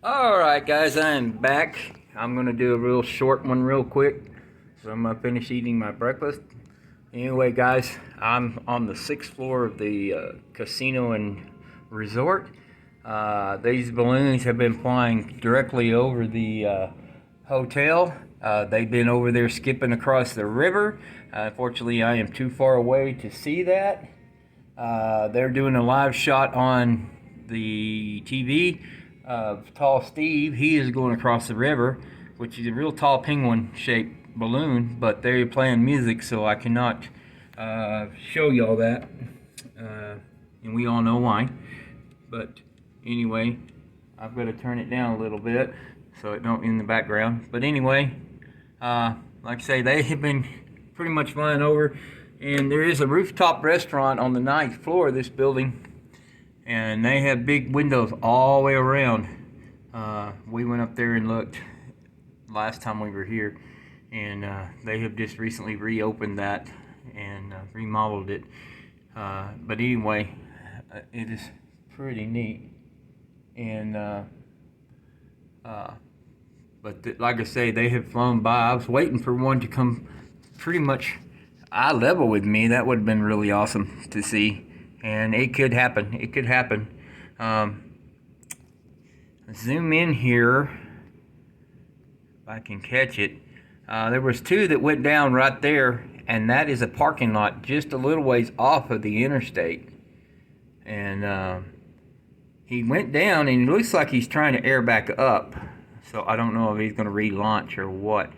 Alright guys, I am back. I'm going to do a real short one real quick. So I'm going to finish eating my breakfast. Anyway guys, I'm on the 6th floor of the casino and resort. These balloons have been flying directly over the hotel. They've been over there skipping across the river. Unfortunately, I am too far away to see that. They're doing a live shot on the TV of Tall Steve. He is going across the river, which is a real tall penguin shaped balloon, but they're playing music, so I cannot show y'all that. And we all know why. But anyway, I've got to turn it down a little bit so it don't in the background. But anyway, like I say, they have been pretty much flying over. And there is a rooftop restaurant on the 9th floor of this building, and they have big windows all the way around. We went up there and looked last time we were here, and they have just recently reopened that and remodeled it. But anyway, it is pretty neat. And like I say, they have flown by. I was waiting for one to come pretty much eye level with me. That would have been really awesome to see, and it could happen. It could happen. Zoom in here if I can catch it. There was two that went down right there, and that is a parking lot just a little ways off of the interstate. And he went down, and it looks like he's trying to air back up. So I don't know if he's going to relaunch or what.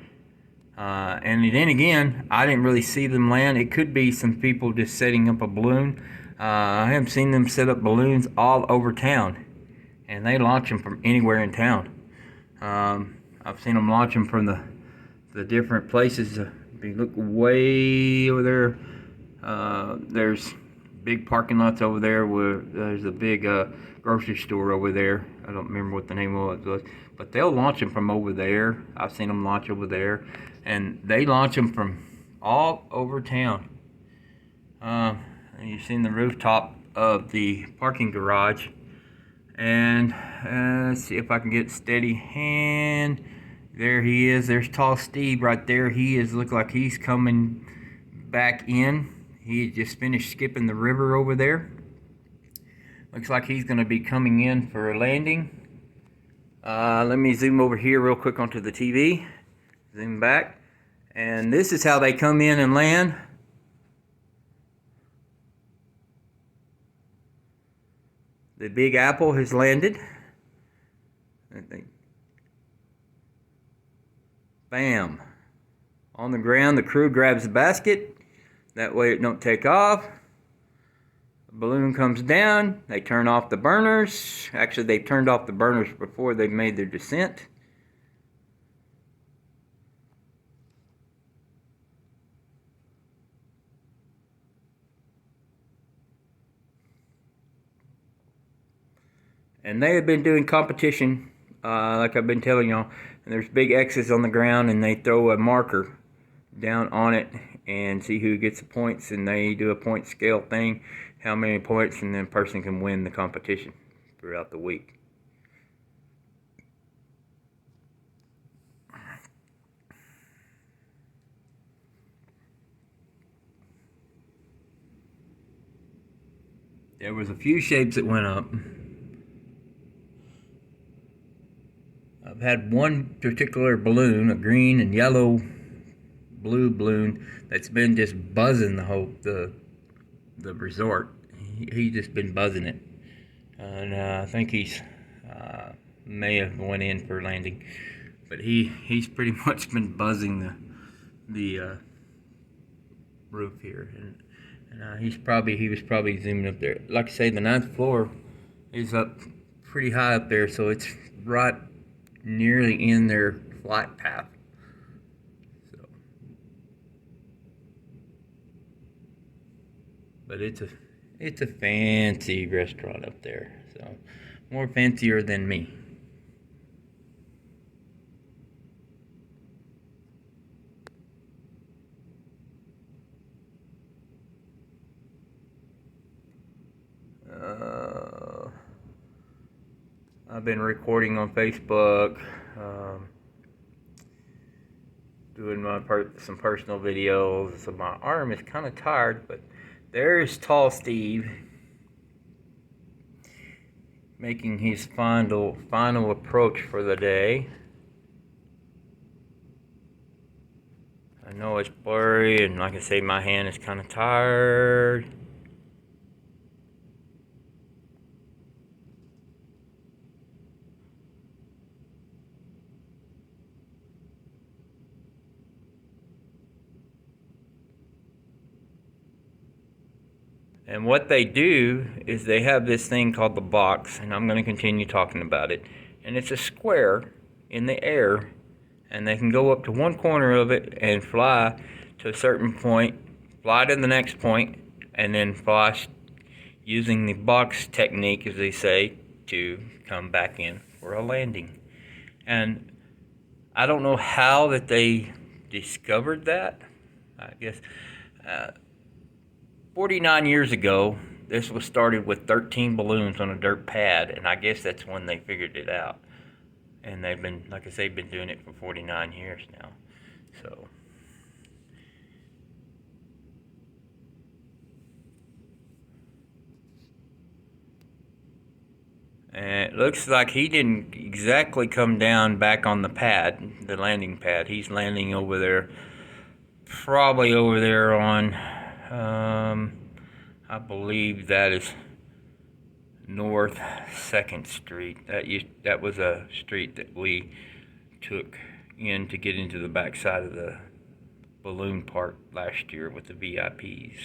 And then again, I didn't really see them land. It could be some people just setting up a balloon. I have seen them set up balloons all over town, and they launch them from anywhere in town. I've seen them launch them from the different places. If you look way over there, there's big parking lots over there where there's a big grocery store over there. I don't remember what the name of it was, but they'll launch them from over there. I've seen them launch over there, and they launch them from all over town. You've seen the rooftop of the parking garage, and let's see if I can get steady hand. There he is. There's Tall Steve right there. He is look like he's coming back in. He just finished skipping the river over there. Looks like he's going to be coming in for a landing. Let me zoom over here real quick onto the TV. Zoom back. And this is how they come in and land. The Big Apple has landed. I think. Bam. On the ground, the crew grabs the basket. That way it don't take off. The balloon comes down. They turn off the burners. Actually, they turned off the burners before they made their descent. And they have been doing competition, like I've been telling y'all. And there's big X's on the ground, and they throw a marker down on it and see who gets the points. And they do a point scale thing, how many points, and then a person can win the competition throughout the week. There was a few shapes that went up. I've had one particular balloon, a green and yellow blue balloon, that's been just buzzing the resort. He's just been buzzing it, and I think he's may have went in for landing, but he's pretty much been buzzing the roof here, and he was probably zooming up there. Like I say, the 9th floor is up pretty high up there, so it's right nearly in their flight path. So, but it's a fancy restaurant up there, so more fancier than me. I've been recording on Facebook, doing some personal videos. So my arm is kind of tired, but there's Tall Steve making his final approach for the day. I know it's blurry, and like I say, my hand is kind of tired. And what they do is they have this thing called the box, and I'm going to continue talking about it. And it's a square in the air, and they can go up to one corner of it and fly to a certain point, fly to the next point, and then fly using the box technique, as they say, to come back in for a landing. And I don't know how that they discovered that. I guess 49 years ago, this was started with 13 balloons on a dirt pad, and I guess that's when they figured it out. And they've been, like I say, been doing it for 49 years now. So, and it looks like he didn't exactly come down back on the pad, the landing pad. He's landing over there, probably over there on, I believe that is North 2nd Street. That was a street that we took in to get into the backside of the balloon park last year with the VIPs.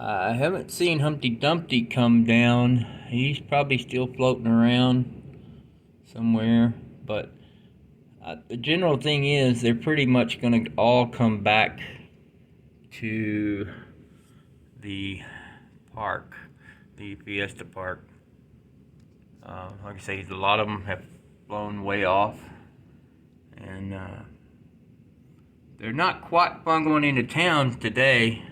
I haven't seen Humpty Dumpty come down. He's probably still floating around somewhere, but the general thing is they're pretty much going to all come back to the park, the Fiesta Park. Like I say, a lot of them have flown way off, and they're not quite fun going into town today.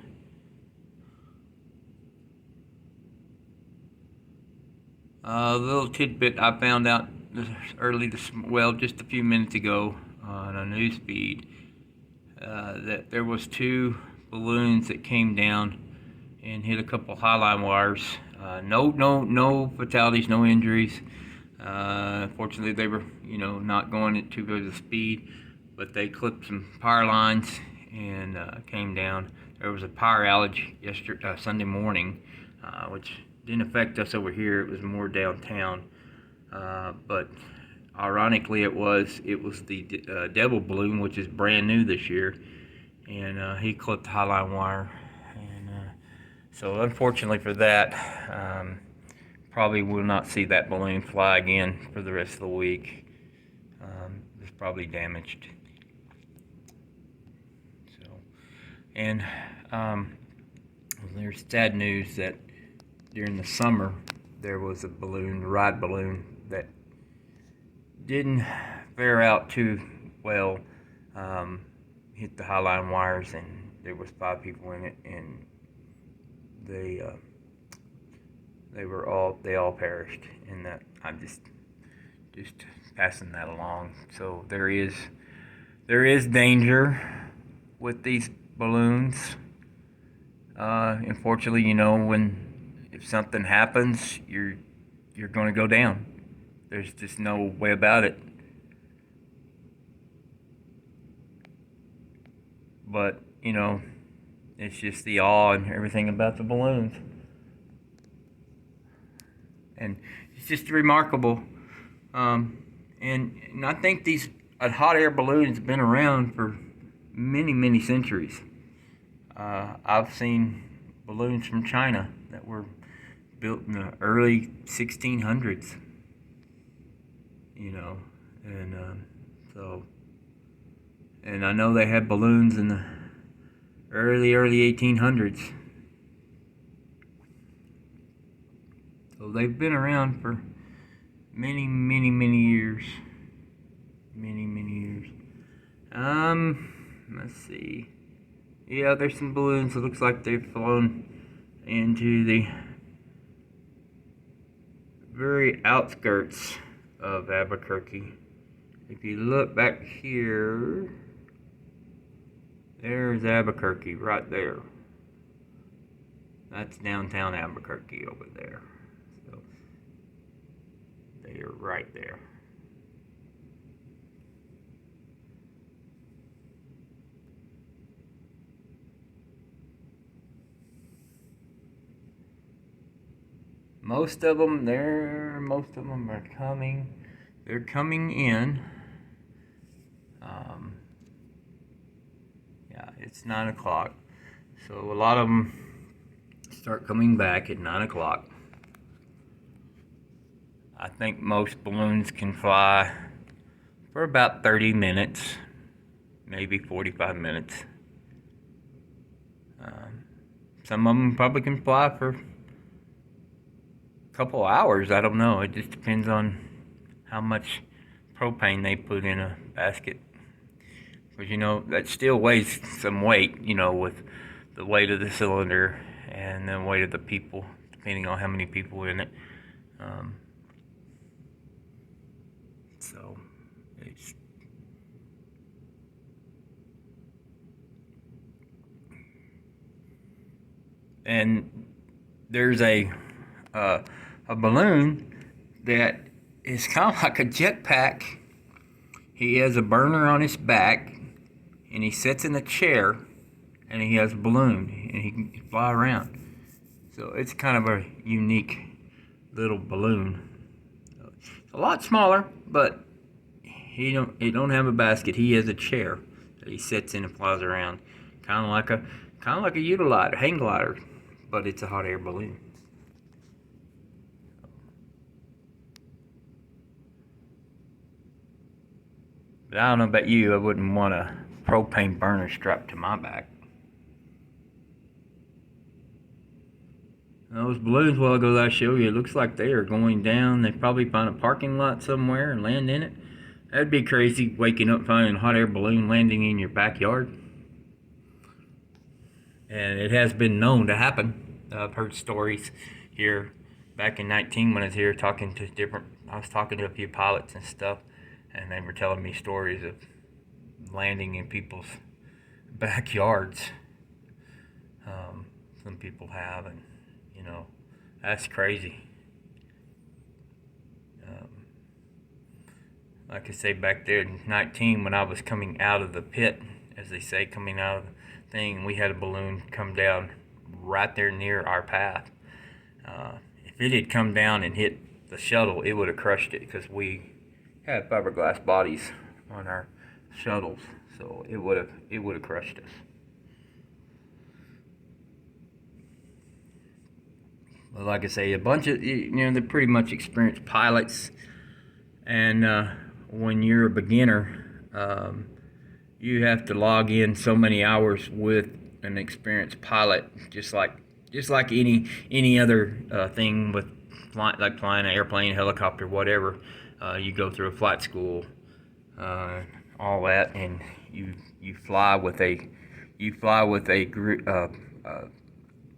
A little tidbit I found out just a few minutes ago on a news feed, that there was 2 balloons that came down and hit a couple highline wires. No fatalities, no injuries. Fortunately, they were, not going at too good a speed, but they clipped some power lines and came down. There was a power outage Sunday morning, which didn't affect us over here. It was more downtown, but ironically, it was the Devil balloon, which is brand new this year, and he clipped the highline wire, and so unfortunately for that, probably will not see that balloon fly again for the rest of the week. It's probably damaged. So, and there's sad news that during the summer there was a ride balloon that didn't fare out too well. Hit the highline wires, and there was 5 people in it, and they all perished. And that I'm just passing that along. So there is danger with these balloons. Unfortunately, if something happens, you're going to go down. There's just no way about it. But, it's just the awe and everything about the balloons. And it's just remarkable. And I think these hot air balloons have been around for many, many centuries. I've seen balloons from China that were built in the early 1600s. And I know they had balloons in the early 1800s. So they've been around for many, many, many years. Many, Let's see. Yeah, there's some balloons. It looks like they've flown into the very outskirts of Albuquerque. If you look back here, there's Albuquerque right there. That's downtown Albuquerque over there. So they're right there. Most of them are coming. They're coming in. Yeah, it's 9 o'clock. So a lot of them start coming back at 9 o'clock. I think most balloons can fly for about 30 minutes, maybe 45 minutes. Some of them probably can fly for couple hours. I don't know. It just depends on how much propane they put in a basket. Because, that still weighs some weight, with the weight of the cylinder and the weight of the people, depending on how many people in it. So, it's... And there's a balloon that is kind of like a jetpack. He has a burner on his back, and he sits in a chair, and he has a balloon, and he can fly around. So it's kind of a unique little balloon. It's a lot smaller, but he don't have a basket. He has a chair that he sits in and flies around, kind of like a Utilight hang glider, but it's a hot air balloon. But I don't know about you, I wouldn't want a propane burner strapped to my back. Those balloons a while ago that I showed you, it looks like they are going down. They probably find a parking lot somewhere and land in it. That'd be crazy, waking up finding a hot air balloon landing in your backyard. And it has been known to happen. I've heard stories here back in 19 when I was here I was talking to a few pilots and stuff, and they were telling me stories of landing in people's backyards. Some people have, and that's crazy. Like I say, back there in 19, when I was coming out of the pit, as they say, coming out of the thing, we had a balloon come down right there near our path. If it had come down and hit the shuttle, it would have crushed it, because we had fiberglass bodies on our shuttles, so it would have crushed us. But like I say, a bunch of they're pretty much experienced pilots, and when you're a beginner, you have to log in so many hours with an experienced pilot, just like any other thing with like flying an airplane, helicopter, whatever. You go through a flight school, all that, and you fly with a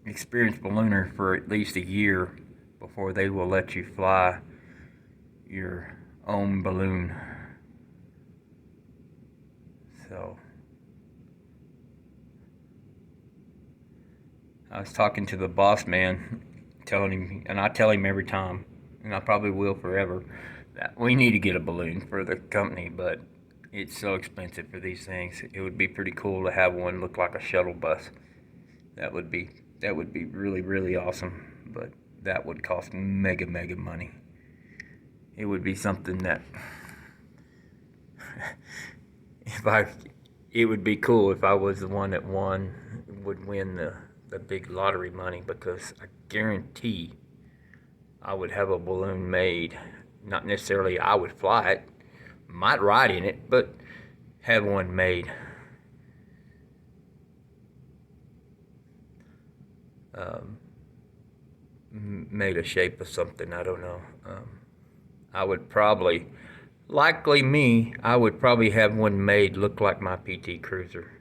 experienced ballooner for at least a year before they will let you fly your own balloon. So I was talking to the boss man, telling him, and I tell him every time, and I probably will forever, that we need to get a balloon for the company, but it's so expensive for these things. It would be pretty cool to have one look like a shuttle bus. That would be really, really awesome, but that would cost mega money. It would be something that it would be cool if I was the one that would win the big lottery money, because I guarantee I would have a balloon made. Not necessarily I would fly it, might ride in it, but have one made. Made a shape of something, I don't know. I would probably likely me, I would probably have one made look like my PT Cruiser.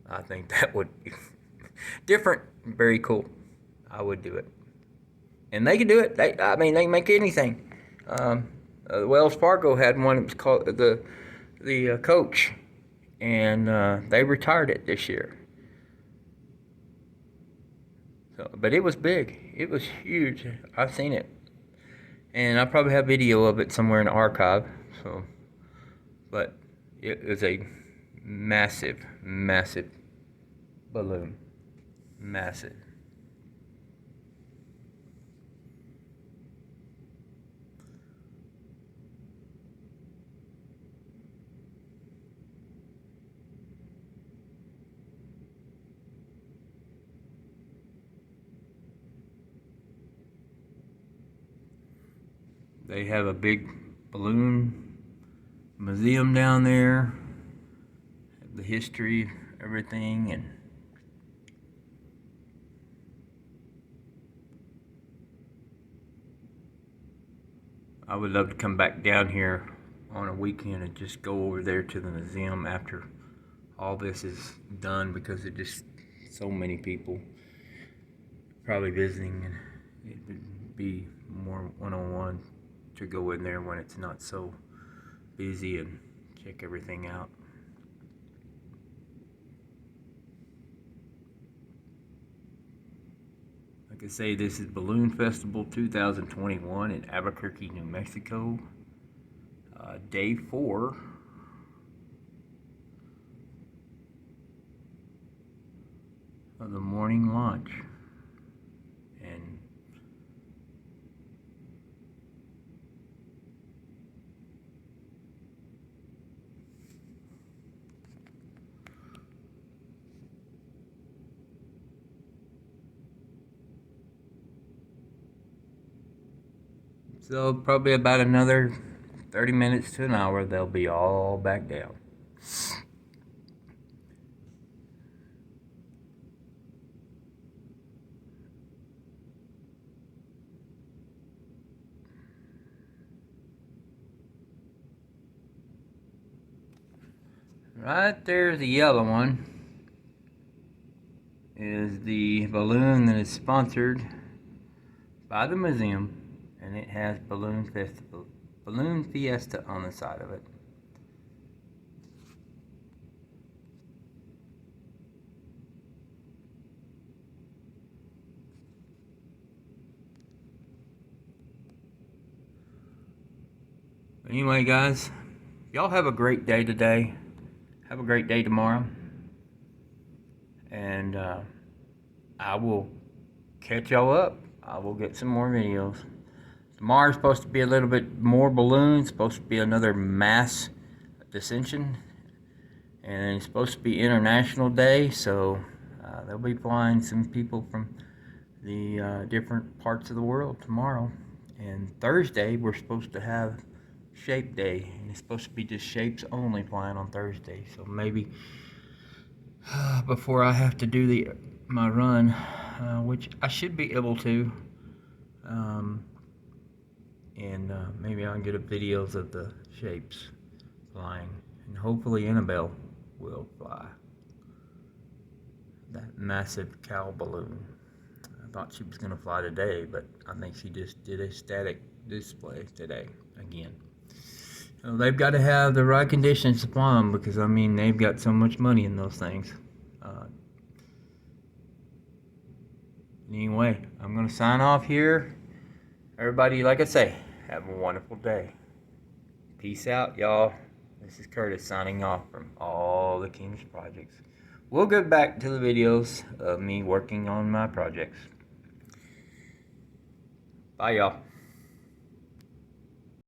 I think that would be different, very cool. I would do it. And they can do it. They can make anything. Wells Fargo had one. It was called the Coach, and they retired it this year. So, but it was big. It was huge. I've seen it, and I probably have video of it somewhere in the archive. So, but it was a massive, massive balloon. Massive. They have a big balloon museum down there, the history, everything, and I would love to come back down here on a weekend and just go over there to the museum after all this is done, because there's just so many people probably visiting, and it would be more one-on-one to go in there when it's not so busy and check everything out. Like I say, this is Balloon Festival 2021 in Albuquerque, New Mexico. Day 4. Of the morning launch. And so probably about another 30 minutes to an hour, they'll be all back down. Right there's the yellow one. Is the balloon that is sponsored by the museum, and it has Balloon Fiesta on the side of it. Anyway, guys, y'all have a great day today. Have a great day tomorrow. And I will catch y'all up. I will get some more videos. Tomorrow's supposed to be a little bit more balloons. Supposed to be another mass descension. And it's supposed to be International Day. So they'll be flying some people from the different parts of the world tomorrow. And Thursday, we're supposed to have Shape Day, and it's supposed to be just shapes only flying on Thursday. So maybe before I have to do my run, which I should be able to, and maybe I can get videos of the shapes flying, and hopefully Annabelle will fly that massive cow balloon. I thought she was going to fly today, but I think she just did a static display today again. So they've got to have the right conditions to fly them, because I mean they've got so much money in those things. Anyway, I'm going to sign off here. Everybody, like I say, have a wonderful day. Peace out, y'all. This is Curtis signing off from all the King's projects. We'll get back to the videos of me working on my projects. Bye, y'all.